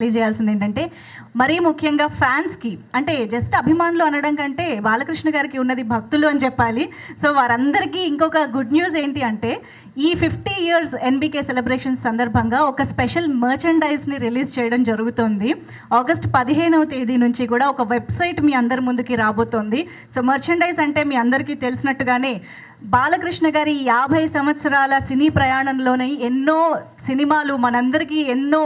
తెలియజేయాల్సింది ఏంటంటే మరీ ముఖ్యంగా ఫ్యాన్స్కి అంటే జస్ట్ అభిమానులు అనడం కంటే బాలకృష్ణ గారికి ఉన్నది భక్తులు అని చెప్పాలి. సో వారందరికీ ఇంకొక గుడ్ న్యూస్ ఏంటి అంటే ఈ 50 years ఎన్బికే సెలబ్రేషన్స్ సందర్భంగా ఒక స్పెషల్ మర్చెండైజ్ని రిలీజ్ చేయడం జరుగుతుంది. ఆగస్ట్ 15వ తేదీ నుంచి కూడా ఒక వెబ్సైట్ మీ అందరి ముందుకి రాబోతోంది. సో మర్చెండైజ్ అంటే మీ అందరికీ తెలిసినట్టుగానే బాలకృష్ణ గారి 50 సంవత్సరాల సినీ ప్రయాణంలోనే ఎన్నో సినిమాలు మనందరికీ ఎంతో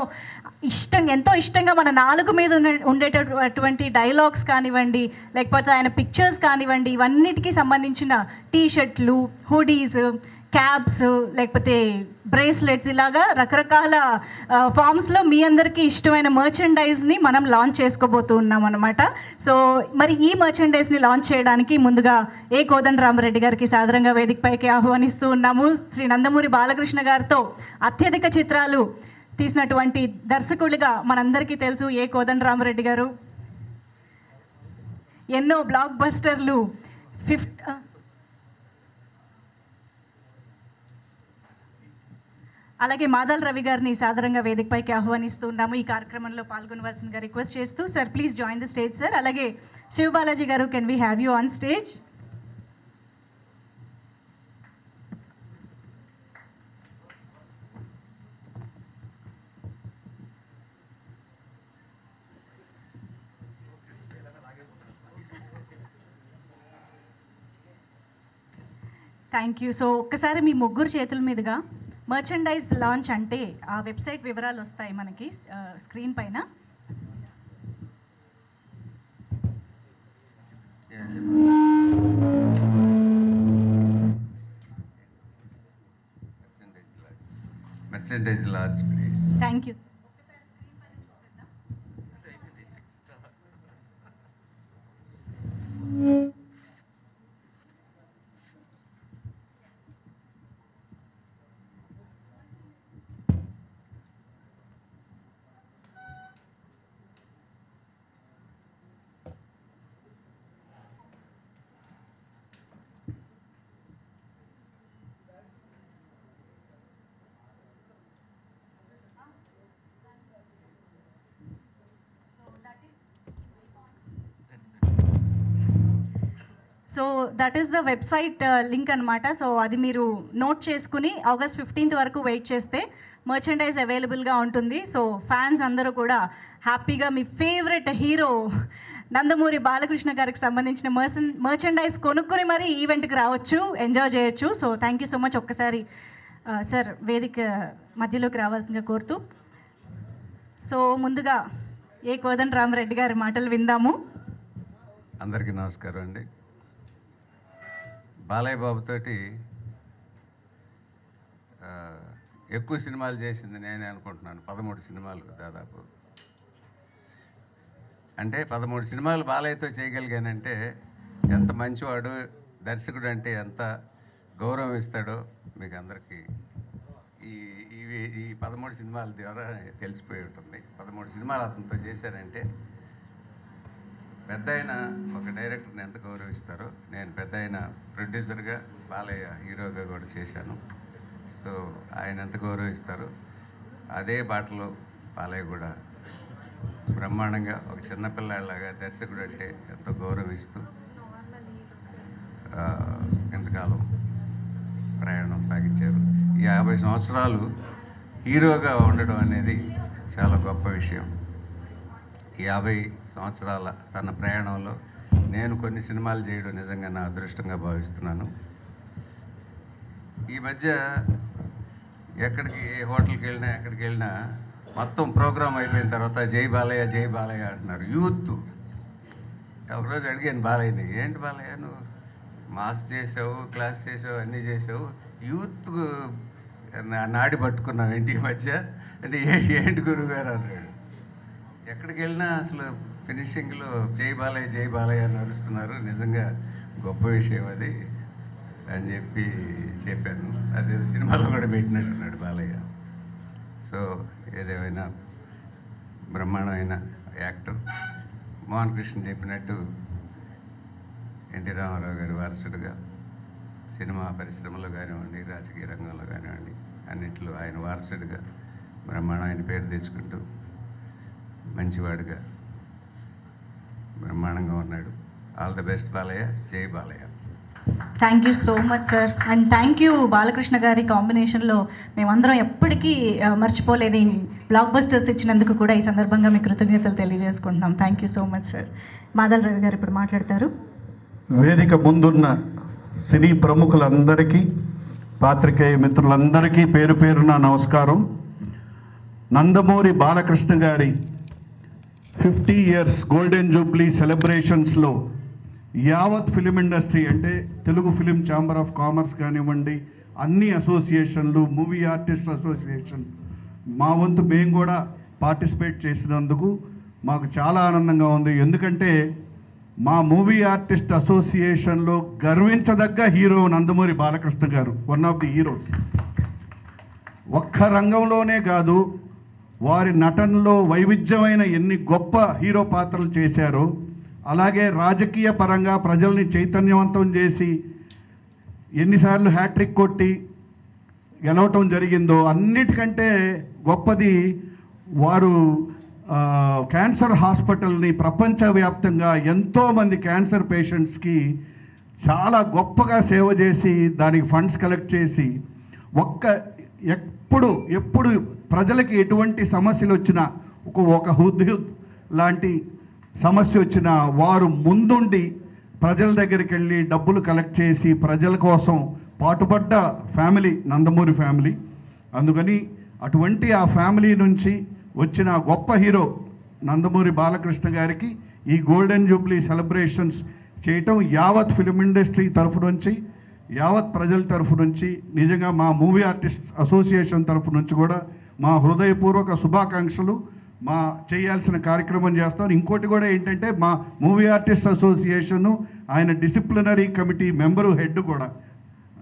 ఇష్టంగా మన నాలుగు మీద ఉండేటటువంటి డైలాగ్స్ కానివ్వండి, లేకపోతే ఆయన పిక్చర్స్ కానివ్వండి, ఇవన్నిటికీ సంబంధించిన టీషర్ట్లు, హుడీస్, క్యాబ్స్, లేకపోతే బ్రేస్లెట్స్, ఇలాగా రకరకాల ఫామ్స్లో మీ అందరికీ ఇష్టమైన మర్చెండైజ్ని మనం లాంచ్ చేసుకోబోతూ ఉన్నాం అనమాట. సో మరి ఈ మర్చెండైజ్ని లాంచ్ చేయడానికి ముందుగా కోదండరామరెడ్డి గారికి సాదరంగా వేదికపైకి ఆహ్వానిస్తూ ఉన్నాము. శ్రీ నందమూరి బాలకృష్ణ గారితో అత్యధిక చిత్రాలు తీసినటువంటి దర్శకుడిగా మనందరికీ తెలుసు కోదండరామరెడ్డి గారు. ఎన్నో బ్లాక్ బస్టర్లు అలాగే మాదల్ రవి గారిని సాదరంగా వేదికపైకి ఆహ్వానిస్తూ ఉన్నాము. ఈ కార్యక్రమంలో పాల్గొనవలసిందిగా రిక్వెస్ట్ చేస్తూ, sir please join the stage sir. అలాగే శివబాలాజీ గారు, can we have you on stage? Thank you. So ఒక్కసారి మీ ముగ్గురు చేతుల మీదుగా మర్చెండైజ్ లాంచ్ అంటే ఆ వెబ్సైట్ వివరాలు వస్తాయి మనకి స్క్రీన్ పైన. Merchandise launch please. Thank you. So that is the website link అనమాట. సో అది మీరు నోట్ చేసుకుని ఆగస్ట్ 15th వరకు వెయిట్ చేస్తే మర్చెండైజ్ అవైలబుల్గా ఉంటుంది. సో ఫ్యాన్స్ అందరూ కూడా హ్యాపీగా మీ ఫేవరెట్ హీరో నందమూరి బాలకృష్ణ గారికి సంబంధించిన మర్చెండైజ్ కొనుక్కొని మరీ ఈవెంట్కి రావచ్చు, ఎంజాయ్ చేయొచ్చు. So thank you so much. ఒక్కసారి సార్ వేదిక మధ్యలోకి రావాల్సిందిగా కోరుతూ, సో ముందుగా కోదండరామరెడ్డి గారి మాటలు విందాము. అందరికీ నమస్కారం అండి. బాలయ్య బాబుతోటి ఎక్కువ సినిమాలు చేసింది నేనే అనుకుంటున్నాను. 13 సినిమాలు దాదాపు. అంటే 13 సినిమాలు బాలయ్యతో చేయగలిగానంటే ఎంత మంచివాడు, దర్శకుడు అంటే ఎంత గౌరవం ఇస్తాడో మీకు అందరికీ ఈ 13 సినిమాల ద్వారా తెలిసిపోయి ఉంటుంది. 13 సినిమాలు అతనితో చేశానంటే పెద్ద అయిన ఒక డైరెక్టర్ని ఎంత గౌరవిస్తారో, నేను పెద్ద అయిన ప్రొడ్యూసర్గా, బాలయ్య హీరోగా కూడా చేశాను. సో ఆయన ఎంత గౌరవిస్తారో అదే బాటలో బాలయ్య కూడా బ్రహ్మాండంగా ఒక చిన్నపిల్లాడిలాగా దర్శకుడు అంటే ఎంతో గౌరవిస్తూ ఎంతకాలం ప్రయాణం సాగించారు. ఈ 50 సంవత్సరాలు హీరోగా ఉండడం అనేది చాలా గొప్ప విషయం. ఈ 50 సంవత్సరాల తన ప్రయాణంలో నేను కొన్ని సినిమాలు చేయడం నిజంగా నా అదృష్టంగా భావిస్తున్నాను. ఈ మధ్య ఎక్కడికి హోటల్కి వెళ్ళినా ఎక్కడికి వెళ్ళినా మొత్తం ప్రోగ్రాం అయిపోయిన తర్వాత జై బాలయ్య జై బాలయ్య అంటున్నారు. యూత్ ఒకరోజు అడిగాను బాలయ్యని, ఏంటి బాలయ్య నువ్వు మాస్ చేసావు, క్లాస్ చేసావు, అన్నీ చేసావు, యూత్ నాడి పట్టుకున్నావు ఏంటి ఈ మధ్య అంటే ఏంటి గురువుగారు అన్నాడు. ఎక్కడికి వెళ్ళినా అసలు ఫినిషింగ్లో జై బాలయ్య అని అరుస్తున్నారు. నిజంగా గొప్ప విషయం అది అని చెప్పాను. అదేదో సినిమాలో కూడా పెట్టినట్టున్నాడు బాలయ్య. సో ఏదేమైనా బ్రహ్మాండమైన యాక్టర్. మోహన్ కృష్ణ చెప్పినట్టు ఎన్టీ రామారావు గారి వారసుడుగా సినిమా పరిశ్రమలో కానివ్వండి, రాజకీయ రంగంలో కానివ్వండి, అన్నింటిలో ఆయన వారసుడిగా బ్రహ్మాండం ఆయన పేరు తెచ్చుకుంటూ మంచివాడుగా బ్రహ్మాండంగా ఉన్నాడు. All the best Balayya. జై Balayya. Thank you so much sir. And thank you Balakrishna గారి కాంబినేషన్లో మేమందరం ఎప్పటికీ మర్చిపోలేని బ్లాక్ బస్టర్స్ ఇచ్చినందుకు కూడా ఈ సందర్భంగా మీ కృతజ్ఞతలు తెలియజేసుకుంటున్నాం. Thank you so much sir. Madal Ravi గారు ఇప్పుడు మాట్లాడతారు. వేదిక ముందున్న సినీ ప్రముఖులందరికీ, పాత్రికేయ మిత్రులందరికీ పేరు పేరున నమస్కారం. నందమూరి బాలకృష్ణ గారి 50 ఇయర్స్ గోల్డెన్ జూబ్లీ సెలబ్రేషన్స్లో యావత్ ఫిలిం ఇండస్ట్రీ అంటే Telugu film chamber of commerce కానివ్వండి, అన్ని అసోసియేషన్లు, మూవీ ఆర్టిస్ట్ అసోసియేషన్, మా వంతు మేము కూడా పార్టిసిపేట్ చేసినందుకు మాకు చాలా ఆనందంగా ఉంది. ఎందుకంటే మా మూవీ ఆర్టిస్ట్ అసోసియేషన్లో గర్వించదగ్గ హీరో నందమూరి బాలకృష్ణ గారు, వన్ ఆఫ్ ది హీరోస్. ఒక్క రంగంలోనే కాదు, వారి నటనలో వైవిధ్యమైన ఎన్ని గొప్ప హీరో పాత్రలు చేశారో, అలాగే రాజకీయ పరంగా ప్రజల్ని చైతన్యవంతం చేసి ఎన్నిసార్లు హ్యాట్రిక్ కొట్టి గెలవటం జరిగిందో, అన్నిటికంటే గొప్పది వారు క్యాన్సర్ హాస్పిటల్ని ప్రపంచవ్యాప్తంగా ఎంతోమంది క్యాన్సర్ పేషెంట్స్కి చాలా గొప్పగా సేవ చేసి దానికి ఫండ్స్ కలెక్ట్ చేసి ఎప్పుడు ప్రజలకి ఎటువంటి సమస్యలు వచ్చినా ఒక హుద్హుద్ లాంటి సమస్య వచ్చినా వారు ముందుండి ప్రజల దగ్గరికి వెళ్ళి డబ్బులు కలెక్ట్ చేసి ప్రజల కోసం పాటుపడ్డ ఫ్యామిలీ నందమూరి ఫ్యామిలీ. అందుకని అటువంటి ఆ ఫ్యామిలీ నుంచి వచ్చిన గొప్ప హీరో నందమూరి బాలకృష్ణ గారికి ఈ గోల్డెన్ జూబ్లీ సెలబ్రేషన్స్ చేయటం యావత్ ఫిలిం ఇండస్ట్రీ తరఫు నుంచి, యావత్ ప్రజల తరఫు నుంచి, నిజంగా మా మూవీ ఆర్టిస్ట్ అసోసియేషన్ తరఫు నుంచి కూడా మా హృదయపూర్వక శుభాకాంక్షలు. మా చేయాల్సిన కార్యక్రమం చేస్తాం. ఇంకోటి కూడా ఏంటంటే మా మూవీ ఆర్టిస్ట్ అసోసియేషను ఆయన డిసిప్లినరీ కమిటీ మెంబరు, హెడ్ కూడా.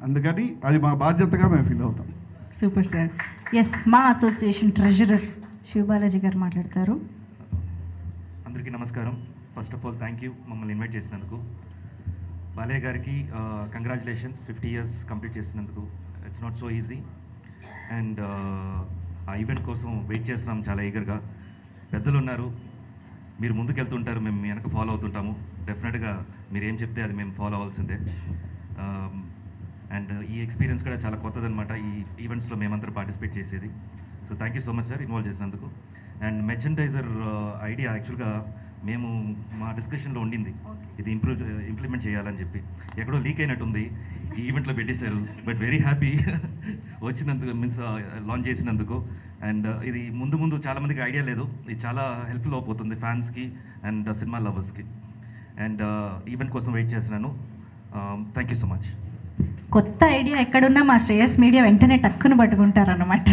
అందుకని అది మా బాధ్యతగా మేము ఫీల్ అవుతాం. Super sir. ఎస్, మా అసోసియేషన్ ట్రెజరర్ శివబాలాజీ గారు మాట్లాడతారు. అందరికీ నమస్కారం. First of all thank you మమ్మల్ని ఇన్వైట్ చేసినందుకు. బాలయ్య గారికి కంగ్రాచులేషన్స్, 50 ఇయర్స్ కంప్లీట్ చేసినందుకు. It's not so easy. And ఆ ఈవెంట్ కోసం వెయిట్ చేస్తున్నాం చాలా ఈగర్గా. పెద్దలు ఉన్నారు, మీరు ముందుకెళ్తుంటారు, మేము మీ వెనక ఫాలో అవుతుంటాము. డెఫినెట్గా మీరు ఏం చెప్తే అది మేము ఫాలో అవ్వాల్సిందే. అండ్ ఈ ఎక్స్పీరియన్స్ కూడా చాలా కొత్తదనమాట, ఈ ఈవెంట్స్లో మేమందరూ పార్టిసిపేట్ చేసేది. So thank you so much sir involve చేసినందుకు. అండ్ మెర్చండైజర్ ఐడియా యాక్చువల్గా మేము మా డిస్కషన్లో ఉండింది, ఇది ఇంప్లిమెంట్ చేయాలని చెప్పి. ఎక్కడో లీక్ అయినట్టుంది, ఈ ఈవెంట్లో పెట్టేశారు. బట్ వెరీ హ్యాపీ వచ్చినందుకు, మీన్స్ లాంచ్ చేసినందుకు. అండ్ ఇది ముందు చాలామందికి ఐడియా లేదు, ఇది చాలా హెల్ప్ఫుల్ అయిపోతుంది ఫ్యాన్స్కి అండ్ సినిమా లవర్స్కి. అండ్ ఈవెంట్ కోసం వెయిట్ చేస్తున్నాను. Thank you so much. కొత్త ఐడియా ఎక్కడున్నా మా శ్రేయస్ మీడియా వెంటనే టక్కును పట్టుకుంటారన్నమాట.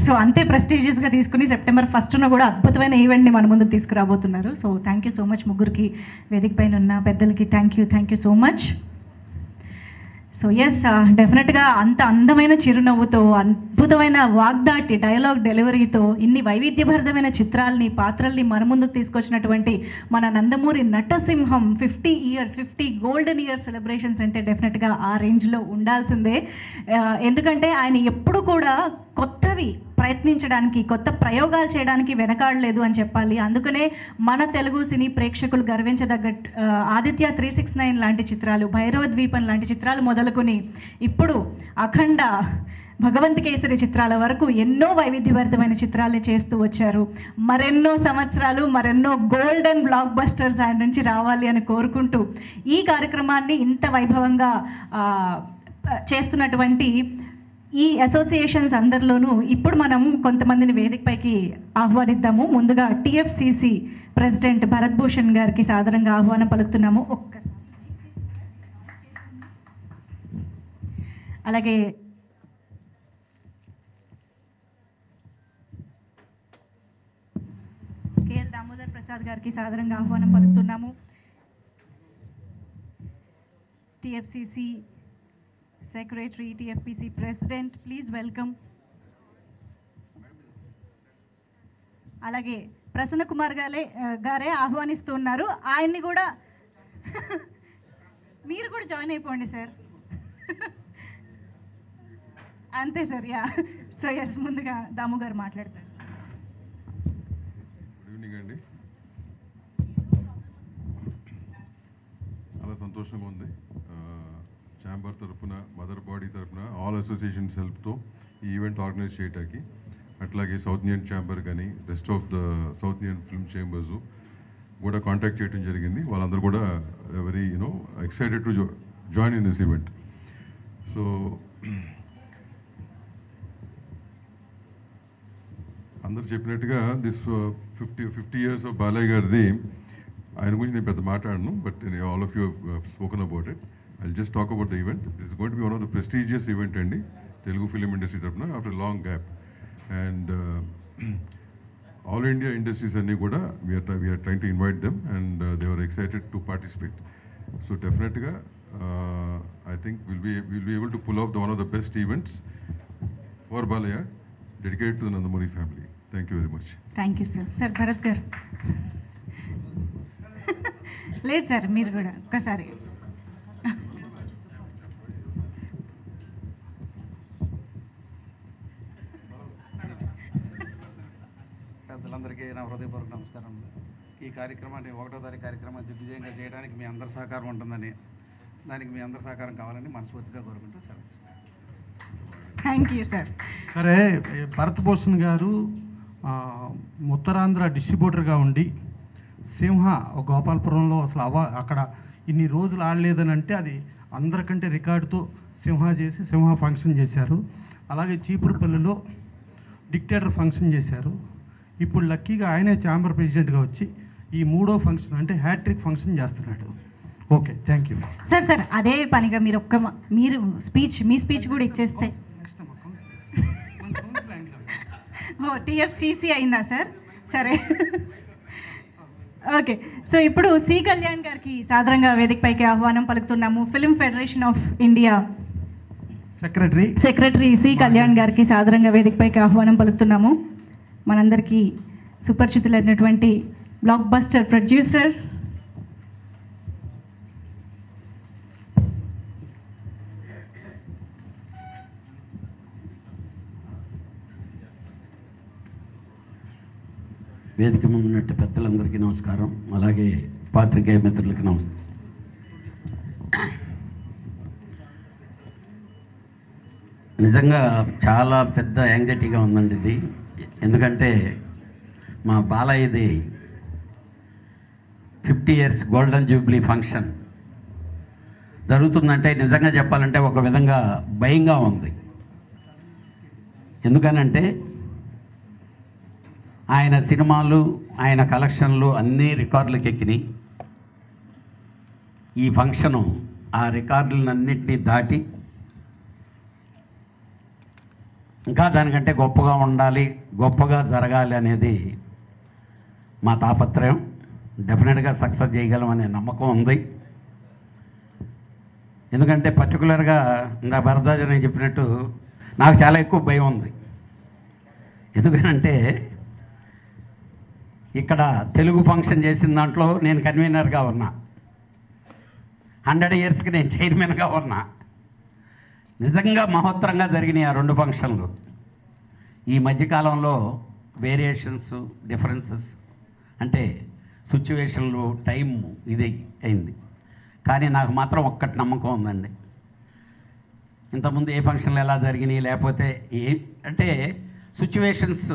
సో అంతే ప్రెస్టీజియస్గా తీసుకుని సెప్టెంబర్ 1న కూడా అద్భుతమైన ఈవెంట్ని మన ముందుకు తీసుకురాబోతున్నారు. So thank you so much ముగ్గురికి, వేదిక పైన ఉన్న పెద్దలకి thank you so much. So yes, డెఫినెట్గా అంత అందమైన చిరునవ్వుతో, అద్భుతమైన వాగ్దాటి డైలాగ్ డెలివరీతో ఇన్ని వైవిధ్యభరితమైన చిత్రాల్ని, పాత్రల్ని మన ముందుకు తీసుకొచ్చినటువంటి మన నందమూరి నటసింహం 50 గోల్డెన్ ఇయర్స్ సెలబ్రేషన్స్ అంటే డెఫినెట్గా ఆ రేంజ్లో ఉండాల్సిందే. ఎందుకంటే ఆయన ఎప్పుడు కూడా కొత్తవి ప్రయత్నించడానికి, కొత్త ప్రయోగాలు చేయడానికి వెనకాడలేదు అని చెప్పాలి. అందుకనే మన తెలుగు సినీ ప్రేక్షకులు గర్వించదగ్గ ఆదిత్య 369 లాంటి చిత్రాలు, భైరవ ద్వీపం లాంటి చిత్రాలు మొదలుకొని ఇప్పుడు అఖండ, భగవంత్ కేసరి చిత్రాల వరకు ఎన్నో వైవిధ్యభరితమైన చిత్రాలని చేస్తూ వచ్చారు. మరెన్నో సంవత్సరాలు, మరెన్నో గోల్డెన్ బ్లాక్ బస్టర్స్ ఆయన నుంచి రావాలి అని కోరుకుంటూ ఈ కార్యక్రమాన్ని ఇంత వైభవంగా చేస్తున్నటువంటి ఈ అసోసియేషన్స్ అందరిలోనూ ఇప్పుడు మనం కొంతమందిని వేదికపైకి ఆహ్వానిద్దాము. ముందుగా TFCC ప్రెసిడెంట్ భరత్ భూషణ్ గారికి సాదరంగా ఆహ్వానం పలుకుతున్నాము. అలాగే KL దామోదర్ ప్రసాద్ గారికి సాదరంగా ఆహ్వానం పలుకుతున్నాము. TFCC Secretary, TFPC President, please welcome. అలాగే ప్రసన్న కుమార్ గారే ఆహ్వానిస్తున్నారు. ఆయన్ని కూడా మీరు కూడా జాయిన్ అయిపోండి సార్. అంతే సార్. యా, సో ఎస్, ముందుగా దాము గారు మాట్లాడతారు. గుడ్ ఈవినింగ్ అండి. సంతోషంగా ఉంది. ఛాంబర్ తరఫున, మదర్ బాడీ తరఫున, ఆల్ అసోసియేషన్స్ హెల్ప్తో ఈ ఈవెంట్ ఆర్గనైజ్ చేయడానికి, అట్లాగే సౌత్ ఇండియన్ ఛాంబర్ కానీ rest of the south Indian film chambers కూడా కాంటాక్ట్ చేయడం జరిగింది. వాళ్ళందరూ కూడా very excited to join in this event. So అందరు చెప్పినట్టుగా దిస్ 50 years ఆఫ్ బాలయ్య గారిది, ఆయన గురించి నేను పెద్ద మాట్లాడను, but all of you spoken about it. I just talk about the event. This is going to be one of the prestigious event అండి Telugu film industry తరఫున after long gap. And all India industries అన్నీ కూడా we are trying to invite them and they are excited to participate. So డెఫినెట్గా I think will be able to pull off the one of the best events for Balayya dedicated to the Nandamuri family. Thank you very much. Thank you sir. Sir Bharat గారు లేదు sir, మీరు కూడా ఒక్కసారి. పెద్దలందరికీ నా హృదయపూర్వక నమస్కారం. ఈ కార్యక్రమాన్ని 1వ తారీఖు కార్యక్రమాన్ని దిగ్విజయంగా చేయడానికి మీ అందరి సహకారం ఉంటుందని, దానికి మీ అందరి సహకారం కావాలని మనస్ఫూర్తిగా కోరుకుంటూ సెలవు. Thank you sir. సరే, భరత్ భూషణ్ గారు ఉత్తరాంధ్ర డిస్ట్రిబ్యూటర్గా ఉండి సింహ గోపాలపురంలో అసలు అక్కడ ఇన్ని రోజులు ఆడలేదని అంటే అది అందరికంటే రికార్డుతో సింహ చేసి సింహ ఫంక్షన్ చేశారు. అలాగే చీపురుపల్లిలో డిక్టేటర్ ఫంక్షన్ చేశారు. ఇప్పుడు లక్కీగా ఆయనే ఛాంబర్ ప్రెసిడెంట్గా వచ్చి ఈ 3వ ఫంక్షన్ అంటే హ్యాట్రిక్ ఫంక్షన్ చేస్తున్నాడు. Okay, thank you sir. Sir అదే పనిగా మీరు మీ స్పీచ్ కూడా ఇచ్చేస్తే. టీఎఫ్సిసి అయిందా సార్? సరే, ఓకే. సో ఇప్పుడు సి కళ్యాణ్ గారికి సాదరంగా వేదికపైకి ఆహ్వానం పలుకుతున్నాము. Film federation of India secretary C Kalyan గారికి సాదరంగా వేదికపైకి ఆహ్వానం పలుకుతున్నాము. మనందరికీ సుపరిచితులైనటువంటి బ్లాక్ బస్టర్ ప్రొడ్యూసర్, వేదిక ముందు ఉన్నట్టు పెద్దలందరికీ నమస్కారం, అలాగే పాత్రికేయ మిత్రులకి నమస్కారం. నిజంగా చాలా పెద్ద యాంగ్జైటీగా ఉందండి ఇది. ఎందుకంటే మా బాలయ్యది 50 years గోల్డెన్ జూబ్లీ ఫంక్షన్ జరుగుతుందంటే నిజంగా చెప్పాలంటే ఒక విధంగా భయంగా ఉంది. ఎందుకనంటే ఆయన సినిమాలు, ఆయన కలెక్షన్లు అన్నీ రికార్డులకు ఎక్కినాయి. ఈ ఫంక్షను ఆ రికార్డులన్నింటినీ దాటి ఇంకా దానికంటే గొప్పగా ఉండాలి, గొప్పగా జరగాలి అనేది మా తాపత్రయం. డెఫినెట్గా సక్సెస్ చేయగలమనే నమ్మకం ఉంది. ఎందుకంటే పర్టికులర్గా ఇంకా భరద్వాజ్ నేను చెప్పినట్టు నాకు చాలా ఎక్కువ భయం ఉంది. ఎందుకనంటే ఇక్కడ తెలుగు ఫంక్షన్ చేసిన దాంట్లో నేను కన్వీనర్గా ఉన్నా, 100 yearsకి నేను చైర్మన్గా ఉన్నా. నిజంగా మహోత్తరంగా జరిగినాయి ఆ 2 ఫంక్షన్లు. ఈ మధ్యకాలంలో వేరియేషన్స్, డిఫరెన్సెస్ అంటే సిచ్యువేషన్లు, టైం ఇది అయింది. కానీ నాకు మాత్రం ఒక్కటి నమ్మకం ఉందండి. ఇంతకుముందు ఏ ఫంక్షన్లు ఎలా జరిగినాయి, లేకపోతే అంటే సిచ్యువేషన్స్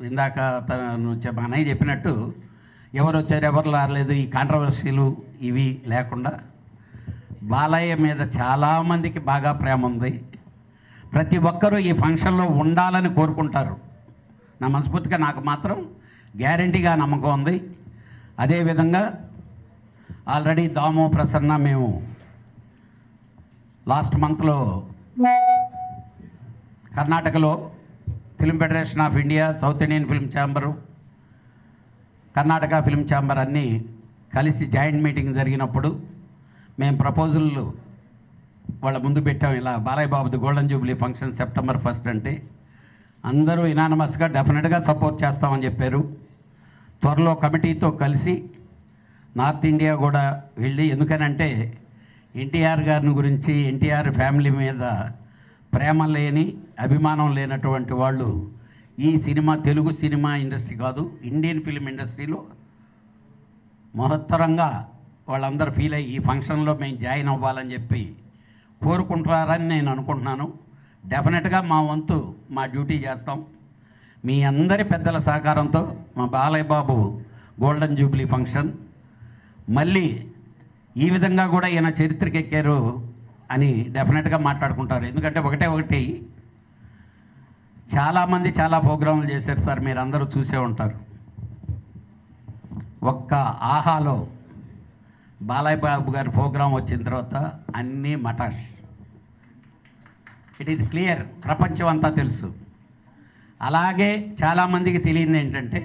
ఇందాక తను అన్నయ్య చెప్పినట్టు ఎవరు వచ్చారు, ఎవరు రాలేదు, ఈ కాంట్రవర్సీలు ఇవి లేకుండా బాలయ్య మీద చాలామందికి బాగా ప్రేమ ఉంది. ప్రతి ఒక్కరూ ఈ ఫంక్షన్లో ఉండాలని కోరుకుంటారు. నా మనస్ఫూర్తిగా నాకు మాత్రం గ్యారంటీగా నమ్మకం ఉంది. అదేవిధంగా ఆల్రెడీ దాము, ప్రసన్న మేము లాస్ట్ మంత్లో కర్ణాటకలో film federation of India, south Indian film chamber, Karnataka film chamber అన్నీ కలిసి జాయింట్ మీటింగ్ జరిగినప్పుడు మేము ప్రపోజల్ వాళ్ళ ముందు పెట్టాం. ఇలా బాలయ్య బాబుది గోల్డెన్ జూబ్లీ ఫంక్షన్ September 1 అంటే అందరూ ఇనానమస్గా డెఫినెట్గా సపోర్ట్ చేస్తామని చెప్పారు. త్వరలో కమిటీతో కలిసి నార్త్ ఇండియా కూడా వెళ్ళి, ఎందుకనంటే ఎన్టీఆర్ గారిని గురించి, ఎన్టీఆర్ ఫ్యామిలీ మీద ప్రేమ లేని, అభిమానం లేనటువంటి వాళ్ళు ఈ సినిమా, తెలుగు సినిమా ఇండస్ట్రీ కాదు, ఇండియన్ ఫిల్మ్ ఇండస్ట్రీలో మహత్తరంగా వాళ్ళందరూ ఫీల్ అయ్యి ఈ ఫంక్షన్లో మేము జాయిన్ అవ్వాలని చెప్పి కోరుకుంటారని నేను అనుకుంటున్నాను. డెఫినెట్గా మా వంతు మా డ్యూటీ చేస్తాం. మీ అందరి పెద్దల సహకారంతో మా Balayya Babu golden Jubilee function మళ్ళీ ఈ విధంగా కూడా ఈయన చరిత్రకి ఎక్కారు అని డెఫినెట్గా మాట్లాడుకుంటారు. ఎందుకంటే ఒకటి చాలామంది చాలా ప్రోగ్రాములు చేశారు సార్, మీరు అందరూ చూసే ఉంటారు. ఒక్క ఆహాలో బాలయ్య బాబు గారి ప్రోగ్రాం వచ్చిన తర్వాత అన్నీ మటాష్. ఇట్ ఈజ్ క్లియర్, ప్రపంచం అంతా తెలుసు. అలాగే చాలామందికి తెలియంది ఏంటంటే,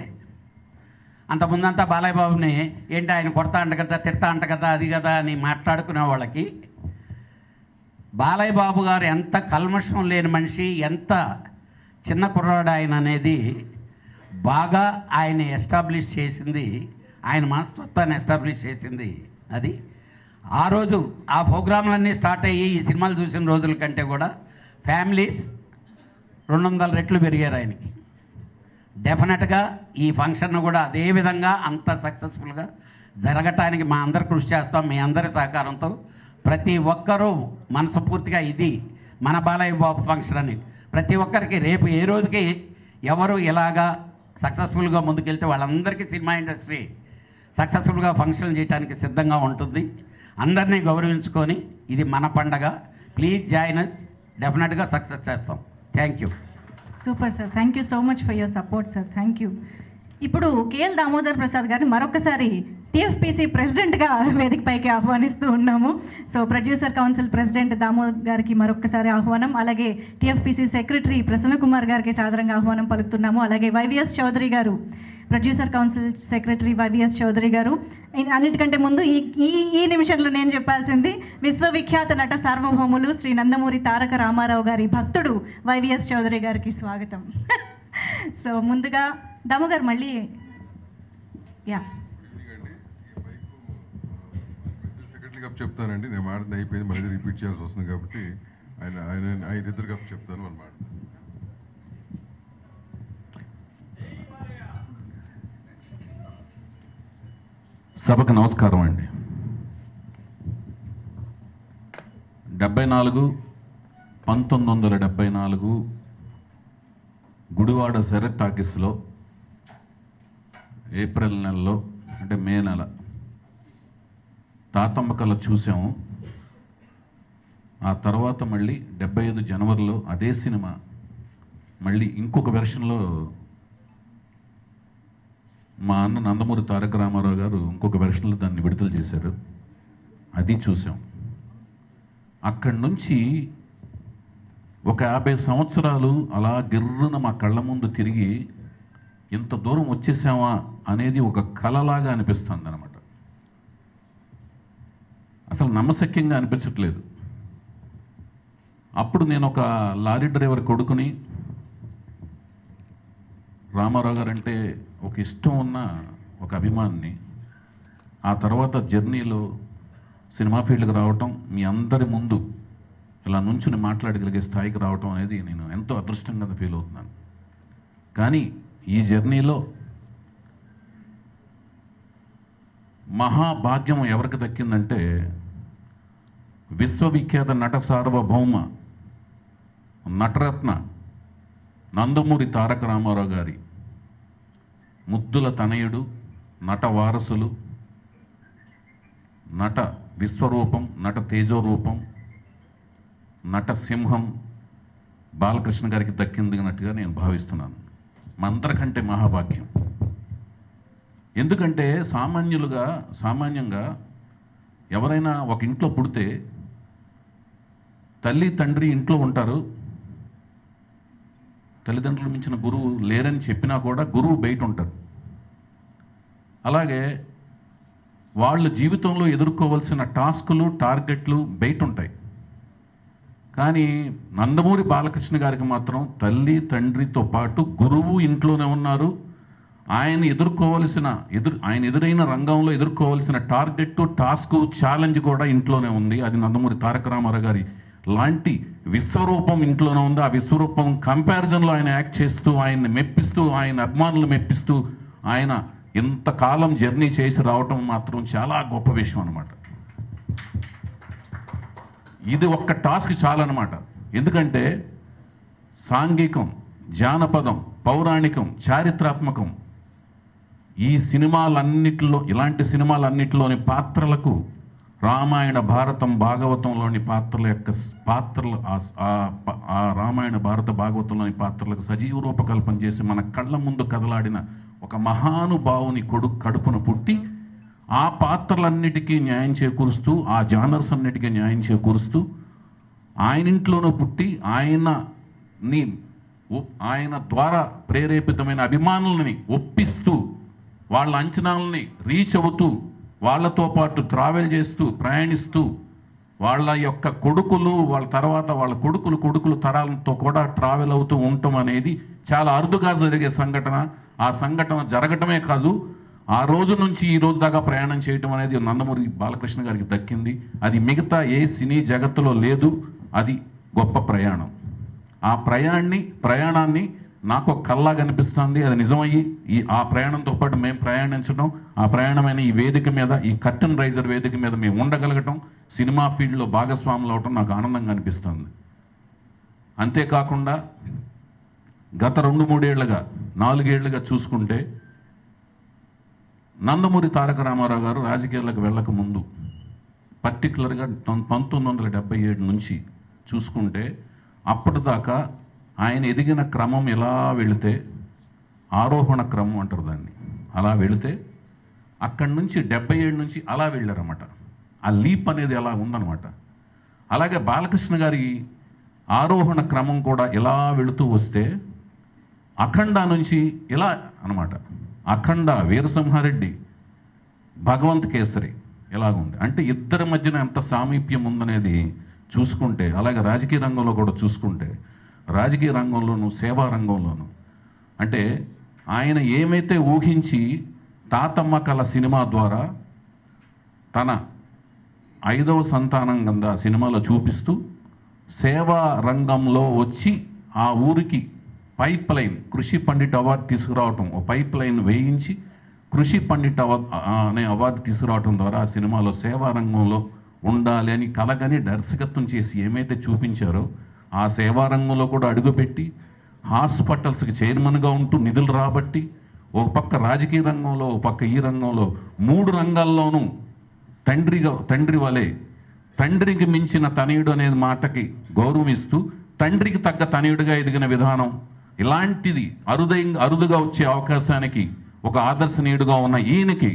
అంతకుముందంతా బాలయ్య బాబుని ఏంటి ఆయన కొడతా అంట కదా, తిడతా అంట కదా, అది కదా అని మాట్లాడుకునే వాళ్ళకి బాలయ్య బాబు గారు ఎంత కల్మషం లేని మనిషి, ఎంత చిన్న కుర్రాడు ఆయన అనేది బాగా ఆయన ఎస్టాబ్లిష్ చేసింది, ఆయన మనస్తత్వాన్ని ఎస్టాబ్లిష్ చేసింది అది. ఆ రోజు ఆ ప్రోగ్రాంలన్నీ స్టార్ట్ అయ్యి ఈ సినిమాలు చూసిన రోజుల కంటే కూడా ఫ్యామిలీస్ 200 రెట్లు పెరిగారు ఆయనకి. డెఫినెట్గా ఈ ఫంక్షన్ కూడా అదే విధంగా అంత సక్సెస్ఫుల్గా జరగటానికి మా అందరు కృషి చేస్తాం. మీ అందరి సహకారంతో ప్రతి ఒక్కరూ మనస్ఫూర్తిగా ఇది మన బాలయ్య బాబు ఫంక్షన్ అని ప్రతి ఒక్కరికి రేపు ఏ రోజుకి ఎవరు ఇలాగా సక్సెస్ఫుల్గా ముందుకెళ్తే వాళ్ళందరికీ సినిమా ఇండస్ట్రీ సక్సెస్ఫుల్గా ఫంక్షన్ చేయడానికి సిద్ధంగా ఉంటుంది. అందరినీ గౌరవించుకొని ఇది మన పండగ. ప్లీజ్ జాయిన్ అస్, డెఫినెట్గా సక్సెస్ చేస్తాం. Thank you. Super sir, thank you so much for your support sir, thank you. ఇప్పుడు కేఎల్ దామోదర్ ప్రసాద్ గారిని మరొకసారి టీఎఫ్పీసీ ప్రెసిడెంట్గా వేదికపైకి ఆహ్వానిస్తూ ఉన్నాము. So producer council president Damodar గారికి మరొకసారి ఆహ్వానం, అలాగే టీఎఫ్పీసీ సెక్రటరీ ప్రసన్న కుమార్ గారికి సాదరంగా ఆహ్వానం పలుకుతున్నాము. అలాగే వైవిఎస్ చౌదరి గారు, producer council secretary YVS Chowdary గారు. అన్నిటికంటే ముందు ఈ నిమిషంలో నేను చెప్పాల్సింది విశ్వవిఖ్యాత నట సార్వభౌములు శ్రీ నందమూరి తారక రామారావు గారి భక్తుడు వైవిఎస్ చౌదరి గారికి స్వాగతం. సో ముందుగా దాము గారు మళ్ళీ సెక్రటరీ కప్ చెప్తానండి. నేను మాట్లాడింది అయిపోయింది, మళ్ళీ రిపీట్ చేయాల్సి వస్తుంది కాబట్టి ఆయన ఇద్దరు కప్ చెప్తాను అన్నమాట. సభకు నమస్కారం అండి. 1974 గుడివాడ శరత్ టాకీస్లో ఏప్రిల్ నెలలో అంటే మే నెల తాతమ్మ కళ చూసాము. ఆ తర్వాత మళ్ళీ 75 జనవరిలో అదే సినిమా మళ్ళీ ఇంకొక వెర్షన్లో మా అన్న నందమూరి తారక రామారావు గారు ఇంకొక వెర్షన్లో దాన్ని విడుదల చేశారు, అది చూసాం. అక్కడి నుంచి ఒక 50 సంవత్సరాలు అలా గిర్రున మా కళ్ళ ముందు తిరిగి ఇంత దూరం వచ్చేసామా అనేది ఒక కలలాగా అనిపిస్తుంది అన్నమాట. అసలు నమ్మశక్యంగా అనిపించట్లేదు. అప్పుడు నేను ఒక లారీ డ్రైవర్ కొడుకుని, రామారావు గారు అంటే ఒక ఇష్టం ఉన్న ఒక అభిమానిని. ఆ తర్వాత జర్నీలో సినిమా ఫీల్డ్కి రావటం, మీ అందరి ముందు ఇలా నుంచుని మాట్లాడగలిగే స్థాయికి రావటం అనేది నేను ఎంతో అదృష్టంగా ఫీల్ అవుతున్నాను. కానీ ఈ జర్నీలో మహాభాగ్యం ఎవరికి దక్కిందంటే విశ్వవిఖ్యాత నట సార్వభౌమ నటరత్న నందమూరి తారక రామారావు గారి ముద్దుల తనయుడు, నట వారసులు, నట విశ్వరూపం, నట తేజోరూపం, నట సింహం బాలకృష్ణ గారికి దక్కిందినట్టుగా నేను భావిస్తున్నాను. మా అందరికంటే మహాభాగ్యం. ఎందుకంటే సామాన్యంగా ఎవరైనా ఒక ఇంట్లో పుడితే తల్లి తండ్రి ఇంట్లో ఉంటారు, తల్లిదండ్రులు మించిన గురువు లేరని చెప్పినా కూడా గురువు బయట ఉంటారు. అలాగే వాళ్ళు జీవితంలో ఎదుర్కోవాల్సిన టాస్కులు, టార్గెట్లు బయట ఉంటాయి. కానీ నందమూరి బాలకృష్ణ గారికి మాత్రం తల్లి తండ్రితో పాటు గురువు ఇంట్లోనే ఉన్నారు. ఆయన ఎదురైన రంగంలో ఎదుర్కోవాల్సిన టార్గెట్, టాస్క్, ఛాలెంజ్ కూడా ఇంట్లోనే ఉంది. అది నందమూరి తారక రామారావు గారి లాంటి విశ్వరూపం ఇంట్లోనే ఉంది. ఆ విశ్వరూపం కంపారిజన్లో ఆయన యాక్ట్ చేస్తూ, ఆయన్ని మెప్పిస్తూ, ఆయన అభిమానులు మెప్పిస్తూ, ఆయన ఇంతకాలం జర్నీ చేసి రావటం మాత్రం చాలా గొప్ప విషయం అనమాట. ఇది ఒక్క టాస్క్ చాలన్నమాట. ఎందుకంటే సాంఘికం, జానపదం, పౌరాణికం, చారిత్రాత్మకం ఈ సినిమాలన్నిటిలో, ఇలాంటి సినిమాలన్నిటిలోని పాత్రలకు రామాయణ, భారతం, భాగవతంలోని పాత్రలు ఆ రామాయణ, భారత, భాగవతంలోని పాత్రలకు సజీవ రూపకల్పన చేసి మన కళ్ళ ముందు కదలాడిన ఒక మహానుభావుని కడుపున పుట్టి ఆ పాత్రలన్నిటికీ న్యాయం చేకూరుస్తూ, ఆ జానర్స్ అన్నిటికీ న్యాయం చేకూరుస్తూ, ఆయన ఇంట్లోనూ పుట్టి ఆయన ద్వారా ప్రేరేపితమైన అభిమానులని ఒప్పిస్తూ, వాళ్ళ అంచనాలని రీచ్ అవుతూ, వాళ్ళతో పాటు ట్రావెల్ చేస్తూ, ప్రయాణిస్తూ, వాళ్ళ యొక్క కొడుకులు, వాళ్ళ తర్వాత వాళ్ళ కొడుకులు తరాలతో కూడా ట్రావెల్ అవుతూ ఉండటం అనేది చాలా అరుదుగా జరిగే సంఘటన. ఆ సంఘటన జరగటమే కాదు, ఆ రోజు నుంచి ఈ రోజు దాకా ప్రయాణం చేయటం అనేది నందమూరి బాలకృష్ణ గారికి దక్కింది. అది మిగతా ఏ సినీ జగత్తులో లేదు. అది గొప్ప ప్రయాణం. ఆ ప్రయాణాన్ని నాకు ఒక కల్లా కనిపిస్తుంది. అది నిజమయ్యి ఆ ప్రయాణంతో పాటు మేము ప్రయాణించడం, ఆ ప్రయాణమైన ఈ వేదిక మీద, ఈ కర్టన్ రైజర్ వేదిక మీద మేము ఉండగలగటం, సినిమా ఫీల్డ్లో భాగస్వాములు అవటం నాకు ఆనందంగా అనిపిస్తుంది. అంతేకాకుండా గత 2-3 ఏళ్లుగా, 4 ఏళ్లుగా చూసుకుంటే నందమూరి తారక రామారావు గారు రాజకీయాలకు వెళ్ళక ముందు, పర్టికులర్గా 1977 నుంచి చూసుకుంటే అప్పటిదాకా ఆయన ఎదిగిన క్రమం ఎలా వెళితే, ఆరోహణ క్రమం అంటారు దాన్ని, అలా వెళితే అక్కడి నుంచి 77 నుంచి అలా వెళ్ళారన్నమాట. ఆ లీప్ అనేది అలా ఉందన్నమాట. అలాగే బాలకృష్ణ గారి ఆరోహణ క్రమం కూడా ఇలా వెళుతూ వస్తే అఖండ నుంచి ఇలా అన్నమాట. అఖండ, వీరసింహారెడ్డి, భగవంత్ కేసరి ఎలాగుంది అంటే ఇద్దరి మధ్యన ఎంత సామీప్యం ఉందనేది చూసుకుంటే, అలాగే రాజకీయ రంగంలో కూడా చూసుకుంటే, రాజకీయ రంగంలోనూ సేవా రంగంలోనూ అంటే ఆయన ఏమైతే ఊహించి తాతమ్మ కళ సినిమా ద్వారా తన 5వ సంతానం కింద సినిమాలో చూపిస్తూ సేవా రంగంలో వచ్చి ఆ ఊరికి పైప్ లైన్, కృషి పండిట్ అవార్డు తీసుకురావటం, ఓ పైప్ లైన్ వేయించి కృషి పండిట్ అనే అవార్డు తీసుకురావటం ద్వారా ఆ సినిమాలో సేవా రంగంలో ఉండాలి అని కలగని దర్శకత్వం చేసి ఏమైతే చూపించారో ఆ సేవా రంగంలో కూడా అడుగుపెట్టి హాస్పిటల్స్కి చైర్మన్గా ఉంటూ నిధులు రాబట్టి, ఒక పక్క రాజకీయ రంగంలో, ఒక పక్క ఈ రంగంలో, 3 రంగాల్లోనూ తండ్రి వలె తండ్రికి మించిన తనయుడు అనే మాటకి గౌరవం ఇస్తూ తండ్రికి తగ్గ తనయుడిగా ఎదిగిన విధానం, ఇలాంటిది అరుదుగా వచ్చే అవకాశానికి ఒక ఆదర్శనీయుడుగా ఉన్న ఈయనకి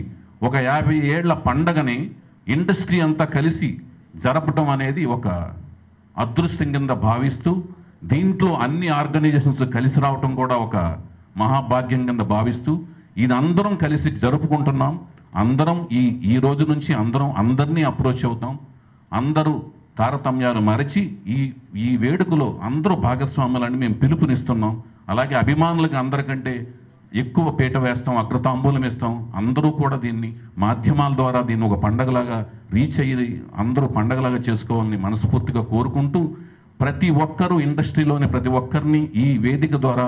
ఒక 50 ఏళ్ల పండగని ఇండస్ట్రీ అంతా కలిసి జరపటం అనేది ఒక అదృష్టం కింద భావిస్తూ, దీంట్లో అన్ని ఆర్గనైజేషన్స్ కలిసి రావటం కూడా ఒక మహాభాగ్యం కింద భావిస్తూ, ఇది అందరం కలిసి జరుపుకుంటున్నాం. అందరం ఈ రోజు నుంచి అందరినీ అప్రోచ్ అవుతాం. అందరూ తారతమ్యాలు మరచి ఈ వేడుకలో అందరూ భాగస్వాములని మేము పిలుపునిస్తున్నాం. అలాగే అభిమానులకు అందరికంటే ఎక్కువ పీట వేస్తాం, అగ్రతాంబూలం ఇస్తాం. అందరూ కూడా దీన్ని మాధ్యమాల ద్వారా దీన్ని ఒక పండగలాగా రీచ్ అయ్యి అందరూ పండగలాగా చేసుకోవాలని మనస్ఫూర్తిగా కోరుకుంటూ, ప్రతి ఒక్కరూ ఇండస్ట్రీలోని ప్రతి ఒక్కరిని ఈ వేదిక ద్వారా,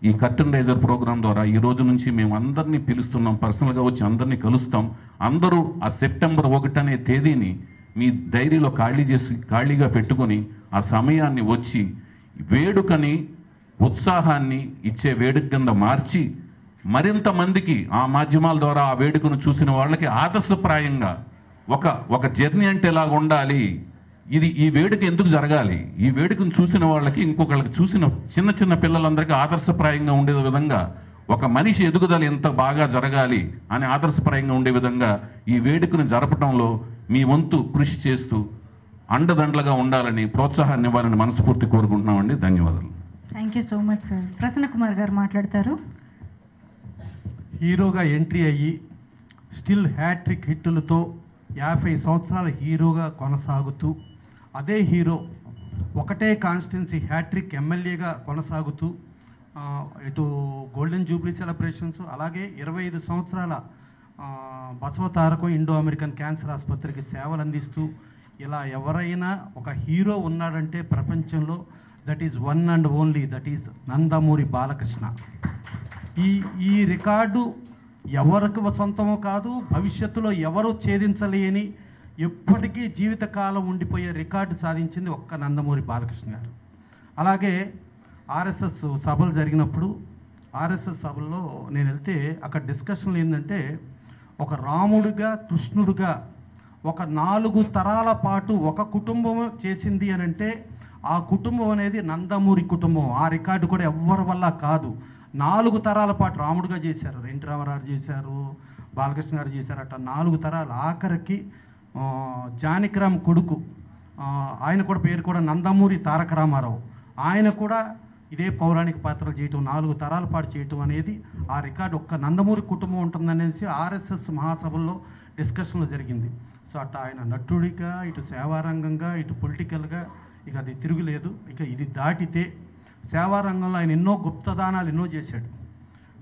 ఈ కర్టన్ రైజర్ ప్రోగ్రాం ద్వారా ఈ రోజు నుంచి మేము అందరినీ పిలుస్తున్నాం. పర్సనల్గా వచ్చి అందరినీ కలుస్తాం. అందరూ ఆ సెప్టెంబర్ 1 అనే తేదీని మీ డైరీలో ఖాళీగా పెట్టుకొని ఆ సమయాన్ని వచ్చి వేడుకని ఉత్సాహాన్ని ఇచ్చే వేడుక కింద మార్చి మరింత మందికి ఆ మాధ్యమాల ద్వారా ఆ వేడుకను చూసిన వాళ్ళకి ఆదర్శప్రాయంగా ఒక జర్నీ అంటే ఎలాగ ఉండాలి, ఈ వేడుక ఎందుకు జరగాలి, ఈ వేడుకను చూసిన వాళ్ళకి ఇంకొకళ్ళకి చూసిన చిన్న పిల్లలందరికీ ఆదర్శప్రాయంగా ఉండే విధంగా, ఒక మనిషి ఎదుగుదల ఎంత బాగా జరగాలి అని ఆదర్శప్రాయంగా ఉండే విధంగా ఈ వేడుకను జరపడంలో మీ వంతు కృషి చేస్తూ అండదండలుగా ఉండాలని, ప్రోత్సాహాన్ని ఇవ్వాలని మనస్ఫూర్తి కోరుకుంటున్నామండి. ధన్యవాదాలు. Thank you so much sir. Prasanna Kumar గారు మాట్లాడతారు. హీరోగా ఎంట్రీ అయ్యి స్టిల్ హ్యాట్రిక్ హిట్టులతో 50 సంవత్సరాల హీరోగా కొనసాగుతూ, అదే హీరో ఒకటే కాన్స్టిట్యున్సీ హ్యాట్రిక్ ఎమ్మెల్యేగా కొనసాగుతూ, ఇటు గోల్డెన్ జూబ్లీ సెలబ్రేషన్స్, అలాగే 25 సంవత్సరాల Basava Tarakam Indo American cancer ఆసుపత్రికి సేవలు అందిస్తూ, ఇలా ఎవరైనా ఒక హీరో ఉన్నాడంటే ప్రపంచంలో that is one and only, that is Nandamuri Balakrishna. ఈ రికార్డు ఎవరికి సొంతమో కాదు, భవిష్యత్తులో ఎవరు ఛేదించలేని ఎప్పటికీ జీవితకాలం ఉండిపోయే రికార్డు సాధించింది ఒక్క నందమూరి బాలకృష్ణ గారు. అలాగే ఆర్ఎస్ఎస్ సభలు జరిగినప్పుడు ఆర్ఎస్ఎస్ సభల్లో నేను వెళ్తే అక్కడ డిస్కషన్లు ఏంటంటే, ఒక రాముడుగా కృష్ణుడుగా ఒక 4 తరాల పాటు ఒక కుటుంబం చేసింది అని అంటే ఆ కుటుంబం అనేది నందమూరి కుటుంబం. ఆ రికార్డు కూడా ఎవ్వరి వల్ల కాదు. 4 తరాల పాటు రాముడుగా చేశారు, ఎన్టీ రామారావు చేశారు, బాలకృష్ణ గారు చేశారు, అట్లా 4 తరాలు. ఆఖరికి జానకిరామ్ కొడుకు ఆయన కూడా పేరు కూడా నందమూరి తారక రామారావు, ఆయన కూడా ఇదే పౌరాణిక పాత్రలు చేయటం, 4 తరాల పాటు చేయటం అనేది ఆ రికార్డు ఒక్క నందమూరి కుటుంబం ఉంటుందనేసి ఆర్ఎస్ఎస్ మహాసభల్లో డిస్కషన్లో జరిగింది. సో అట్లా ఆయన నటుడిగా, ఇటు సేవారంగంగా, ఇటు పొలిటికల్గా ఇక అది తిరుగులేదు. ఇక ఇది దాటితే సేవారంగంలో ఆయన ఎన్నో గుప్తదానాలు ఎన్నో చేశాడు.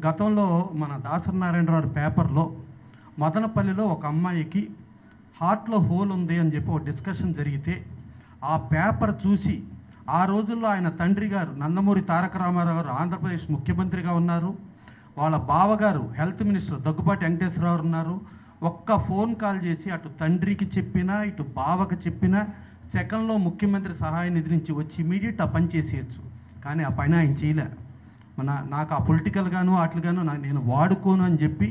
గతంలో మన దాసరి నారాయణరావు పేపర్లో మదనపల్లిలో ఒక అమ్మాయికి హార్ట్లో హోల్ ఉంది అని చెప్పి ఒక డిస్కషన్ జరిగితే ఆ పేపర్ చూసి, ఆ రోజుల్లో ఆయన తండ్రి గారు నందమూరి తారక రామారావు గారు ఆంధ్రప్రదేశ్ ముఖ్యమంత్రిగా ఉన్నారు, వాళ్ళ బావగారు హెల్త్ మినిస్టర్ దగ్గుబాటి వెంకటేశ్వరరావు ఉన్నారు. ఒక్క ఫోన్ కాల్ చేసి అటు తండ్రికి చెప్పినా ఇటు బావకి చెప్పినా సెకండ్లో ముఖ్యమంత్రి సహాయ నిధి నుంచి వచ్చి ఇమీడియట్ ఆ పని చేసేయచ్చు. కానీ ఆ పని ఆయన చేయలే. నాకు ఆ పొలిటికల్గాను వాటిగాను నేను వాడుకోను అని చెప్పి